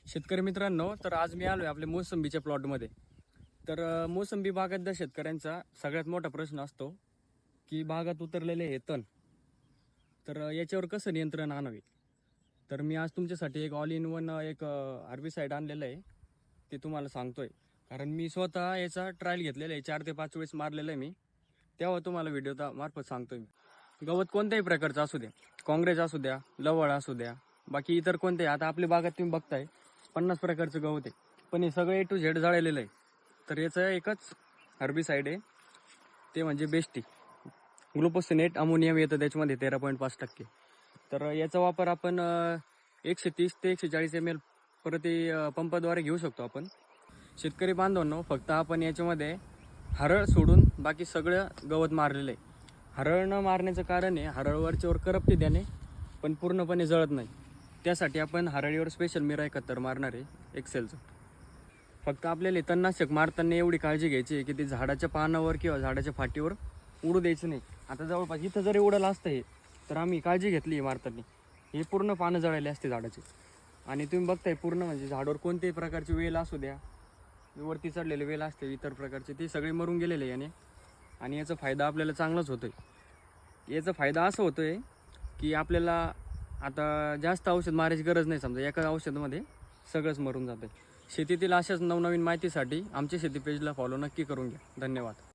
शेतकरी मित्रांनो, तर आज मी आलोय आपल्या मोसंबीच्या प्लॉटमध्ये. तर मोसंबी बागायतदार शेतकऱ्यांचा सगळ्यात मोठा प्रश्न असतो की बागात उतरलेले हे तण. तर याच्यावर कसं नियंत्रण आणावे. तर मी आज तुमच्यासाठी एक ऑल इन वन एक हार्बिसाइड आणलेलं आहे, ते तुम्हाला सांगतोय. कारण मी स्वतः याचा ट्रायल घेतलेला आहे, 4 ते 5 वेळेस मारलेलं आहे मी. तेव्हा तुम्हाला व्हिडिओ मार्फत सांगतोय मी. गवत कोणत्याही प्रकारचं असू द्या, काँग्रेस असू द्या, लवळ असू द्या, बाकी इतर कोणते, आता आपल्या बागात तुम्ही बघताय 50 प्रकारचं गवत आहे, पण हे सगळे A to Z जाळलेलं आहे. तर याचं एकच हर्बिसाइड आहे, ते म्हणजे बेस्टी. ग्लुपोसिनेट अमोनियम येतं त्याच्यामध्ये 13.5%. तर याचा वापर आपण 130 ते 140 ml प्रति पंपाद्वारे घेऊ शकतो आपण. शेतकरी बांधवांनो, फक्त आपण याच्यामध्ये हरळ सोडून बाकी सगळं गवत मारलेलं आहे. हरळ न मारण्याचं कारण आहे, हरळ वरच्यावर करपते त्याने, पण पूर्णपणे जळत नाही. त्यासाठी आपण हरळीवर स्पेशल मिरा 71 मारणार आहे एक्सेलचं. फक्त आपल्याला तणनाशक मारताना एवढी काळजी घ्यायची आहे की ते झाडाच्या पानावर किंवा झाडाच्या फाटीवर उडू द्यायचं नाही. आता जवळपास इथं जरी उडालं असतं हे, तर आम्ही काळजी घेतली आहे मारताना. हे पूर्ण पानं जळायले असते झाडाचे. आणि तुम्ही बघताय पूर्ण म्हणजे झाडावर कोणत्याही प्रकारची वेल असू द्या, वरती चढलेले वेल असते इतर प्रकारचे, ते सगळे मरून गेलेले याने. आणि याचा फायदा आपल्याला चांगलाच होतोय. याचा फायदा असा होतोय की आपल्याला आता जास्त औषध मारायची गरज नाही. समजा एका औषधामध्ये सगळंच मरून जातं. शेतीतील अशाच नवनवीन माहितीसाठी आमच्या शेती पेजला फॉलो नक्की करून घ्या. धन्यवाद.